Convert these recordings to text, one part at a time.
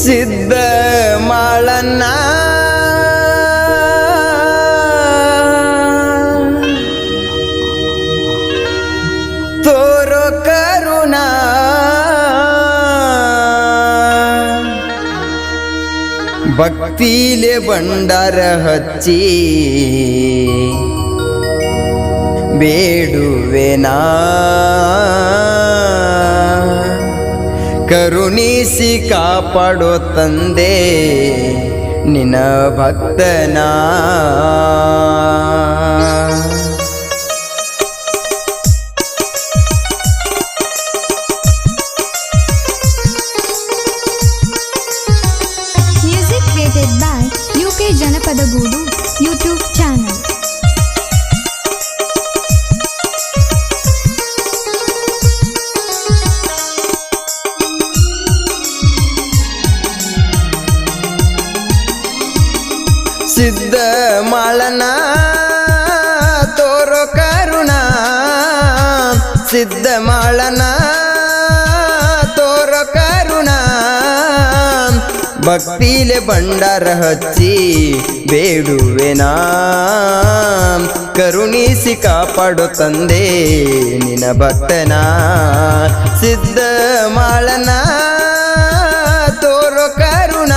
ಸಿದ್ಧ ಮಾಳನ್ನ ತೋರೋ ಕರುಣ ಭಕ್ತಿಲೆ ಬಂಡಾರ ಹಚ್ಚಿ ಬೇಡುವೆನಾ ಕರುಣಿಸಿ ಕಾಪಾಡೋ ತಂದೆ ನಿನ್ನ ಭಕ್ತನಾ Music created by UK Janapadagudu YouTube channel. ಸಿದ್ಧ ಮಾಳನ ತೋರೋ ಕರುಣ ಸಿದ್ಧ ಮಾಳನ ತೋರೋ ಕರುಣ ಭಕ್ತಿಲೆ ಬಂಡಾರ ಹಚ್ಚಿ ಬೇಡುವೆನಾ ಕರುಣಿಸಿ ಕಾಪಾಡೋ ತಂದೆ ನಿನ್ನ ಭಕ್ತನಾ ಸಿದ್ಧ ಮಾಳನ ತೋರೋ ಕರುಣ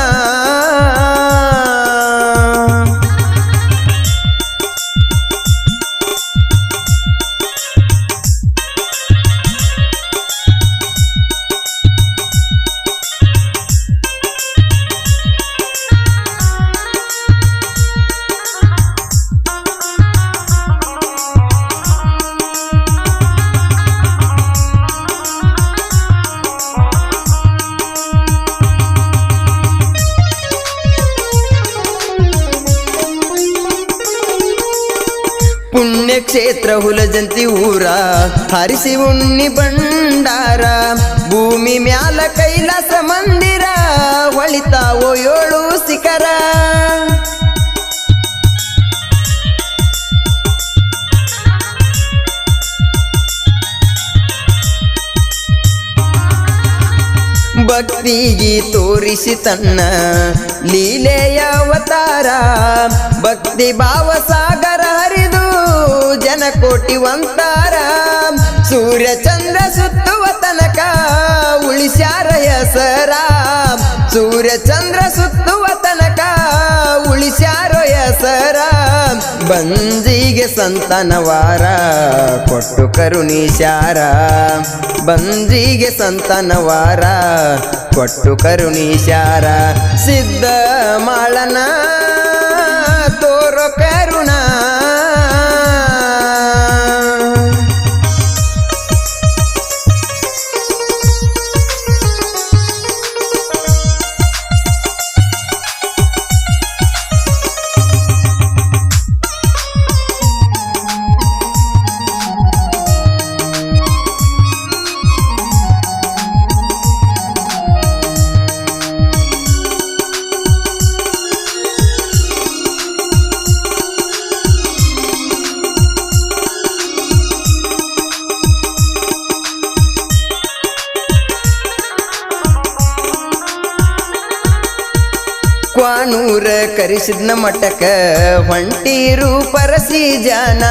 ಪುಣ್ಯಕ್ಷೇತ್ರ ಹುಲಜಂತಿ ಊರ ಹರಿಸಿ ಉಣ್ಣಿ ಭಂಡಾರ ಭೂಮಿ ಮ್ಯಾಲ ಕೈಲಾಸ ಮಂದಿರ ಹೊಳಿತಾವೋ 7 ಶಿಖರ ಭಕ್ತಿಗೆ ತೋರಿಸಿ ತನ್ನ ಲೀಲೆಯ ಅವತಾರ ಭಕ್ತಿ ಭಾವ ಸಾಗರ ಹರಿದು ಜನಕೋಟಿ ವಂತಾರ ಸೂರ್ಯ ಚಂದ್ರ ಸುತ್ತುವ ತನಕ ಉಳಿಸ್ಯಾರ ಹೆಸರ ಸೂರ್ಯ ಚಂದ್ರ ಸುತ್ತುವ ತನಕ ಉಳಿಸ್ಯಾರ ಹೆಸರ ಬಂಜಿಗೆ ಸಂತಾನವಾರ ಕೊಟ್ಟು ಕರುಣೀಶಾರ ಬಂಜಿಗೆ ಸಂತಾನವಾರ ಕೊಟ್ಟು ಕರುಣೀಶಾರ ಸಿದ್ಧ ಮಾಳನ ತೋರೋ ಕರುಣ ಕ್ವಾನೂರ ಕರಿಸಿದ್ನ ಮಠಕ ಹೊಂಟೀರು ಪರಸಿ ಜನ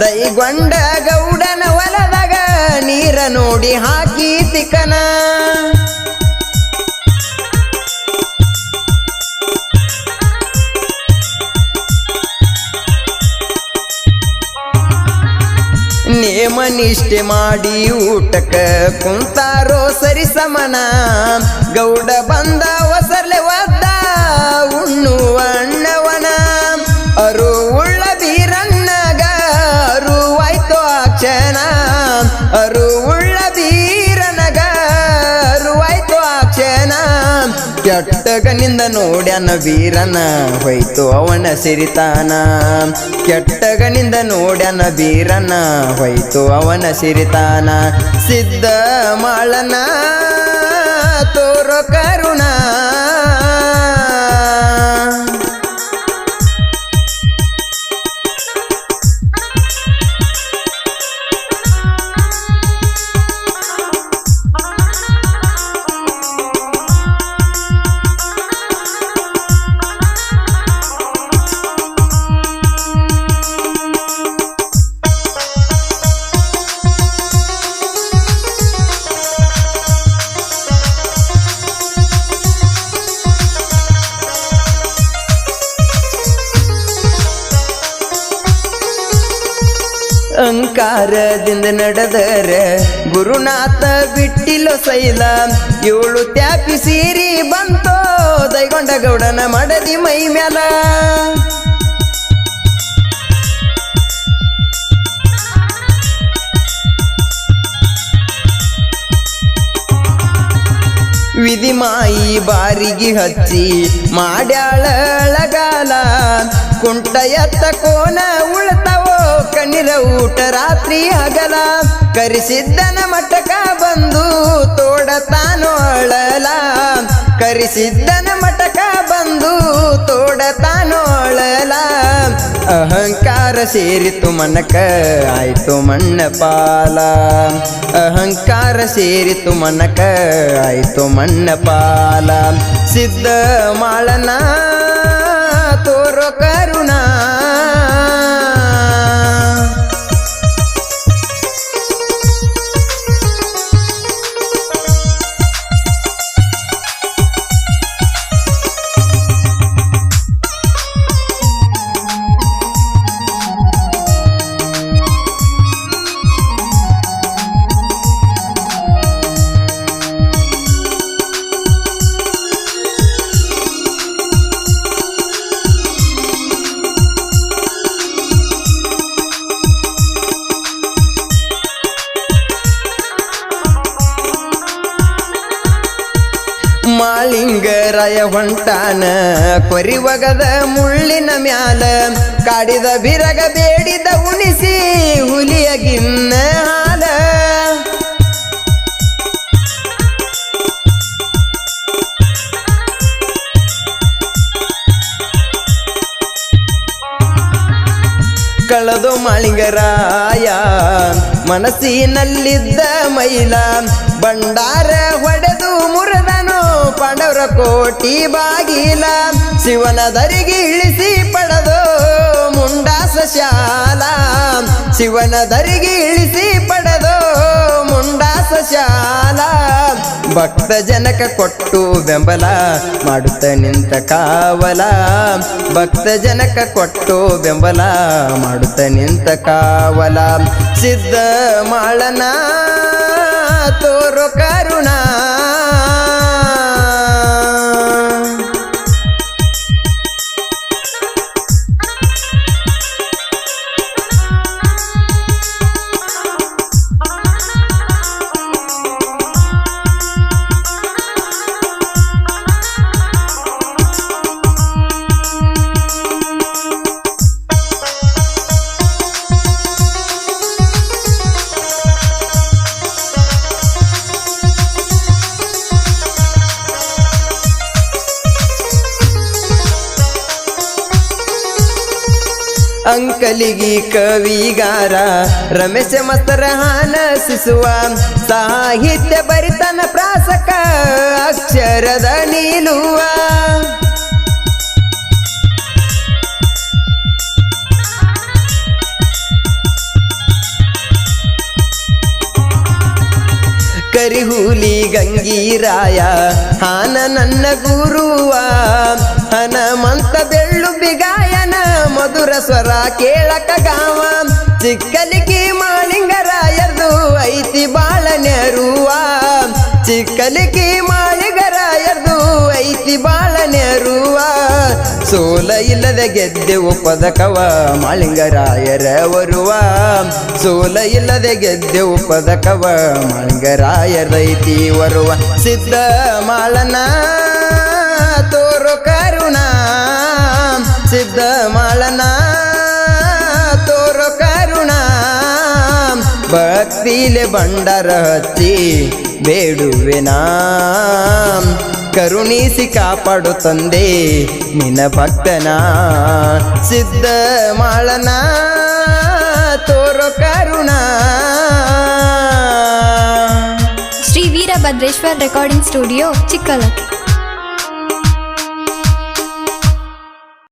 ದೈಗೊಂಡ ಗೌಡನ ಹೊಲದಾಗ ನೀರ ನೋಡಿ ಹಾಕಿ ತಿಕನ ನೇಮ ನಿಷ್ಠೆ ಮಾಡಿ ಊಟಕ ಕುಂತಾರೋ ಸರಿ ಸಮನ ಗೌಡ ಬಂದ ಹೊಸರ್ಲೆ ಒದ್ದ ಉಣ್ಣುವ ಅಣ್ಣವನ ಅರು ಉಳ್ಳ ಬೀರಣ್ಣಗ ಅರುವಾಯ್ತು ಆಕ್ಷಣ ಅರು ಉಳ್ಳ ಬೀರನಗ ಅರುವಾಯ್ತು ಆಕ್ಷಣ ಕೆಟ್ಟಗನಿಂದ ನೋಡ್ಯಾನ ವೀರನ ಹೋಯ್ತು ಅವನ ಸಿರಿತಾನ ಕೆಟ್ಟಗನಿಂದ ನೋಡ್ಯಾನ ವೀರನ ಹೋಯ್ತು ಅವನ ಸಿರಿತಾನ ಸಿದ್ಧ ಮಾಳನ ತೋರೋ ಕರುಣ ಅಹಂಕಾರದಿಂದ ನಡೆದರ ಗುರುನಾಥ ಬಿಟ್ಟಿಲ್ಲೋ ಸೈಲ 7 ತ್ಯಾಪಿ ಸೀರಿ ಬಂತೋ ದೈಗೊಂಡ ಗೌಡನ ಮಡದಿ ಮೈ ಮ್ಯಾಲ ವಿಧಿ ಮಾಯಿ ಬಾರಿಗೆ ಹಚ್ಚಿ ಮಾಡ್ಯಾಳ ಅಳಗಾಲ ಕುಂಟ ಎತ್ತ ಕೋನ ಉಳ್ತಾವೋ ಕಣ್ಣಿರ ಊಟ ರಾತ್ರಿ ಹಗಲ ಕರಿಸಿದ್ದನ ಮಠಕ ಬಂದು ತೋಡತಾನೋ ಅಳಲ ಕರಿಸಿದ್ದನ ಮಠಕ ಬಂದು ತೋಡತಾನೋ ಅಳಲ ಅಹಂಕಾರ ಸೇರಿತು ಮನಕ ಆಯ್ತು ಮಣ್ಣ ಪಾಲ ಅಹಂಕಾರ ಸೇರಿತು ಮನಕ ಆಯ್ತು ಮಣ್ಣ ಪಾಲ ಸಿದ್ಧ ಮಾಳನ ತೋರೋ ಕರುಣ ಮಾಳಿಂಗರಾಯ ಹೊಂಟಾನ ಕೊರಿವಗದ ಮುಳ್ಳಿನ ಮ್ಯಾಲ ಕಾಡಿದ ಬಿರಗ ಬೇಡಿದ ಉಣಿಸಿ ಹುಲಿಯ ಗಿನ್ನ ಹಾಲ ಕಳೆದು ಮಾಳಿಂಗರಾಯ ಮನಸ್ಸಿನಲ್ಲಿದ್ದ ಮೈಲ ಬಂಡಾರ ಹೊಡೆದು ಮುರಿದನು ಪಾಂಡವರ ಕೋಟಿ ಬಾಗಿಲ ಶಿವನ ದರಿಗೆ ಇಳಿಸಿ ಪಡೆದು ಮುಂಡಾಸ ಶಾಲ ಶಿವನ ದರಿಗೆ ಇಳಿಸಿ ಪಡೆದು ಮುಂಡಾಸ ಶಾಲ ಭಕ್ತ ಜನಕ ಕೊಟ್ಟು ಬೆಂಬಲ ಮಾಡುತ್ತ ನಿಂತ ಕಾವಲ ಭಕ್ತ ಜನಕ ಕೊಟ್ಟು ಬೆಂಬಲ ಮಾಡುತ್ತ ನಿಂತ ಕಾವಲ ಸಿದ್ಧ ಮಾಳನ ತೋರೋ ಕರುಣ ಅಂಕಲಿಗಿ ಕವಿಗಾರ ರಮೇಶ ಮಸ್ತರಹಾನ ಶಿಸುವ ಸಾಹಿತ್ಯ ಬರಿತನ ಪ್ರಾಸಕ ಅಕ್ಷರದ ನೀಲುವ ಕರಿಹುಲಿ ಗಂಗೀರಾಯ ಹಾನ ನನ್ನ ಗುರುವ ಹನುಮಂತ ಬೆಳ್ಳು ಬಿಗಾಯನ ಮಧುರ ಸ್ವರ ಕೇಳಕ ಗಾವ ಚಿಕ್ಕಲಿಗಿ ಮಾಳಿಂಗರಾಯರ್ದು ಐತಿ ಬಾಳ ನೆರುವ ಚಿಕ್ಕಲಿಗಿ ಮಾಳಿಂಗರಾಯರ್ದು ಐತಿ ಬಾಳ ನೆರುವ ಸೋಲ ಇಲ್ಲದೆ ಗೆದ್ದೆವು ಪದಕವ ಮಾಳಿಂಗರಾಯರ ಬರುವ ಸೋಲ ಇಲ್ಲದೆ ಗೆದ್ದೆವು ಪದಕವ ಮಾಳಿಂಗರಾಯರೈತಿ ಬರುವ ಸಿದ್ಧ ಮಾಳನ ತೋರೋ ಕರುಣ ಸಿದ್ಧ ಮಾಳನ ತೋರೋ ಕರುಣ ಭಕ್ತಿಲೆ ಬಂಡರ ಹಚ್ಚಿ ಬೇಡುವೆನಾ ಕರುಣಿಸಿ ಕಾಪಾಡು ತಂದೆ ನಿನ್ನ ಭಕ್ತನ ಸಿದ್ಧ ಮಾಳನ ತೋರೋ ಕರುಣ ಶ್ರೀ ವೀರಭದ್ರೇಶ್ವರ್ ರೆಕಾರ್ಡಿಂಗ್ ಸ್ಟುಡಿಯೋ ಚಿಕ್ಕಲಕ್ಕಿ.